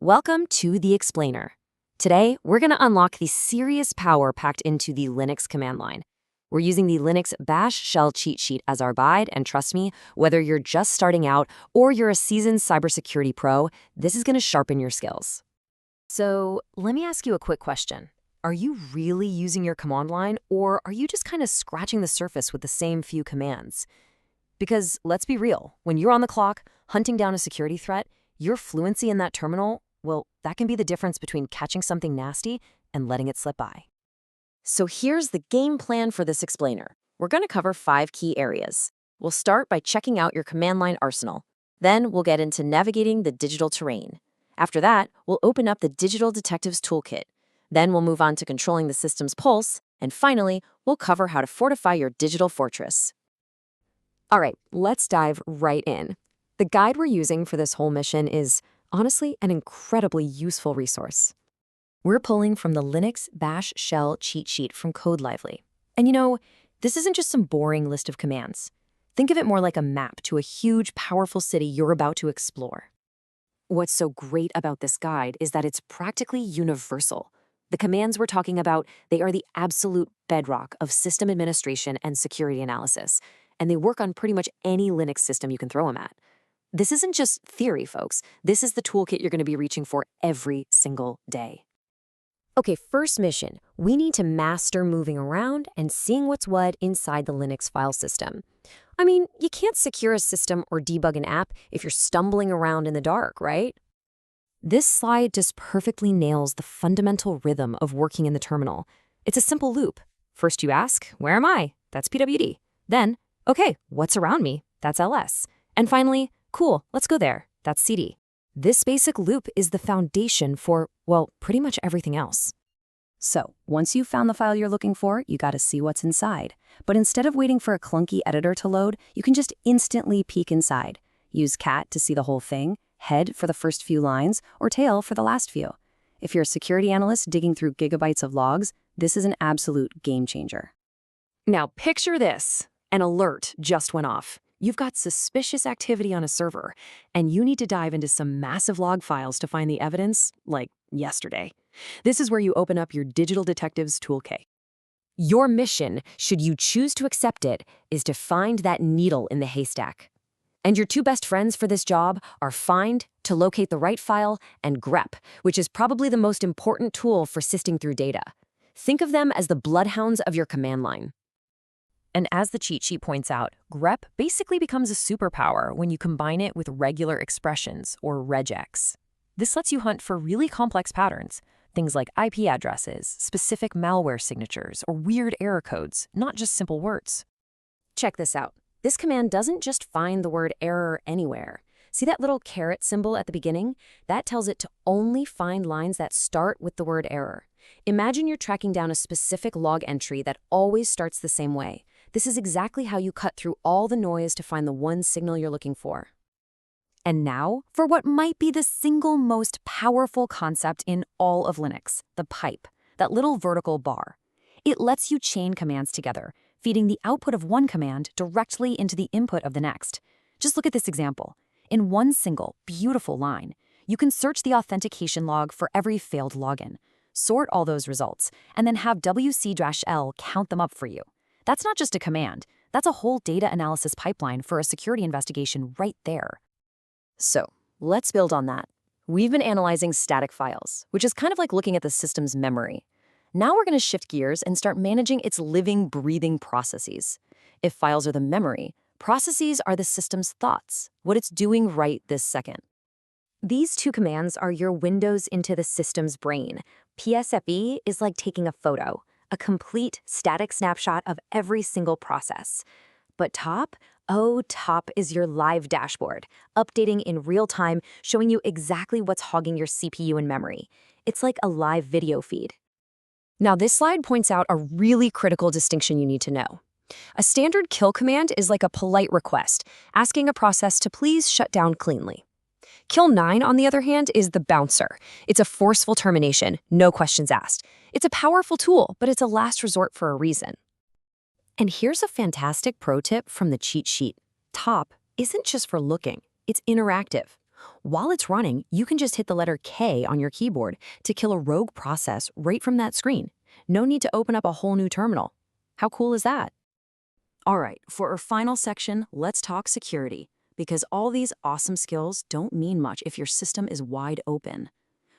Welcome to The Explainer. Today, we're going to unlock the serious power packed into the Linux command line. We're using the Linux Bash shell cheat sheet as our guide, and trust me, whether you're just starting out or you're a seasoned cybersecurity pro, this is going to sharpen your skills. So, let me ask you a quick question. Are you really using your command line, or are you just kind of scratching the surface with the same few commands? Because, let's be real, when you're on the clock, hunting down a security threat, your fluency in that terminal, well, that can be the difference between catching something nasty and letting it slip by. So here's the game plan for this explainer. We're going to cover 5 key areas. We'll start by checking out your command line arsenal. Then we'll get into navigating the digital terrain. After that, we'll open up the Digital Detectives Toolkit. Then we'll move on to controlling the system's pulse. And finally, we'll cover how to fortify your digital fortress. All right, let's dive right in. The guide we're using for this whole mission is honestly an incredibly useful resource. We're pulling from the Linux Bash shell cheat sheet from CodeLively. And you know, this isn't just some boring list of commands. Think of it more like a map to a huge, powerful city you're about to explore. What's so great about this guide is that it's practically universal. The commands we're talking about, they are the absolute bedrock of system administration and security analysis, and they work on pretty much any Linux system you can throw them at. This isn't just theory, folks. This is the toolkit you're going to be reaching for every single day. Okay, first mission. We need to master moving around and seeing what's what inside the Linux file system. I mean, you can't secure a system or debug an app if you're stumbling around in the dark, right? This slide just perfectly nails the fundamental rhythm of working in the terminal. It's a simple loop. First you ask, where am I? That's PWD. Then, okay, what's around me? That's LS. And finally, cool, let's go there. That's CD. This basic loop is the foundation for, well, pretty much everything else. So, once you've found the file you're looking for, you gotta see what's inside. But instead of waiting for a clunky editor to load, you can just instantly peek inside. Use cat to see the whole thing, head for the first few lines, or tail for the last few. If you're a security analyst digging through gigabytes of logs, this is an absolute game changer. Now picture this. An alert just went off. You've got suspicious activity on a server, and you need to dive into some massive log files to find the evidence, like yesterday. This is where you open up your Digital Detectives Toolkit. Your mission, should you choose to accept it, is to find that needle in the haystack. And your 2 best friends for this job are find, to locate the right file, and grep, which is probably the most important tool for sifting through data. Think of them as the bloodhounds of your command line. And as the cheat sheet points out, grep basically becomes a superpower when you combine it with regular expressions, or regex. This lets you hunt for really complex patterns, things like IP addresses, specific malware signatures, or weird error codes, not just simple words. Check this out. This command doesn't just find the word error anywhere. See that little caret symbol at the beginning? That tells it to only find lines that start with the word error. Imagine you're tracking down a specific log entry that always starts the same way. This is exactly how you cut through all the noise to find the one signal you're looking for. And now, for what might be the single most powerful concept in all of Linux, the pipe, that little vertical bar. It lets you chain commands together, feeding the output of one command directly into the input of the next. Just look at this example. In one single, beautiful line, you can search the authentication log for every failed login, sort all those results, and then have wc-l count them up for you. That's not just a command. That's a whole data analysis pipeline for a security investigation right there. So, let's build on that. We've been analyzing static files, which is kind of like looking at the system's memory. Now we're going to shift gears and start managing its living, breathing processes. If files are the memory, processes are the system's thoughts, what it's doing right this second. These 2 commands are your windows into the system's brain. PSFE is like taking a photo, a complete static snapshot of every single process. But top? Oh, top is your live dashboard, updating in real time, showing you exactly what's hogging your CPU and memory. It's like a live video feed. Now, this slide points out a really critical distinction you need to know. A standard kill command is like a polite request, asking a process to please shut down cleanly. Kill 9, on the other hand, is the bouncer. It's a forceful termination, no questions asked. It's a powerful tool, but it's a last resort for a reason. And here's a fantastic pro tip from the cheat sheet. Top isn't just for looking, it's interactive. While it's running, you can just hit the letter K on your keyboard to kill a rogue process right from that screen. No need to open up a whole new terminal. How cool is that? All right, for our final section, let's talk security, because all these awesome skills don't mean much if your system is wide open.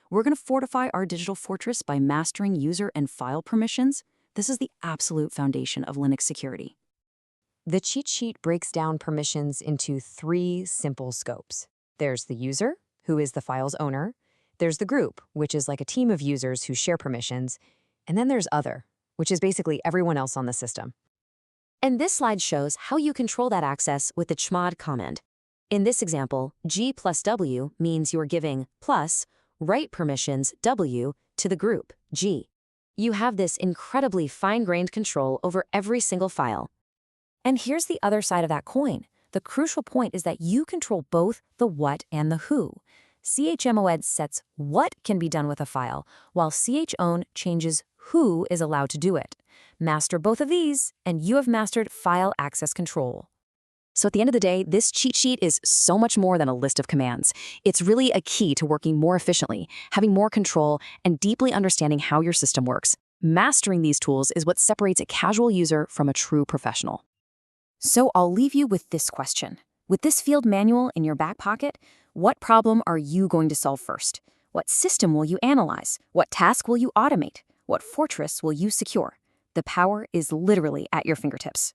We're going to fortify our digital fortress by mastering user and file permissions. This is the absolute foundation of Linux security. The cheat sheet breaks down permissions into 3 simple scopes. There's the user, who is the file's owner. There's the group, which is like a team of users who share permissions. And then there's other, which is basically everyone else on the system. And this slide shows how you control that access with the chmod command. In this example, G plus W means you're giving plus write permissions W to the group, G. You have this incredibly fine-grained control over every single file. And here's the other side of that coin. The crucial point is that you control both the what and the who. chmod sets what can be done with a file, while chown changes who is allowed to do it. Master both of these, and you have mastered file access control. So at the end of the day, this cheat sheet is so much more than a list of commands. It's really a key to working more efficiently, having more control, and deeply understanding how your system works. Mastering these tools is what separates a casual user from a true professional. So I'll leave you with this question. With this field manual in your back pocket, what problem are you going to solve first? What system will you analyze? What task will you automate? What fortress will you secure? The power is literally at your fingertips.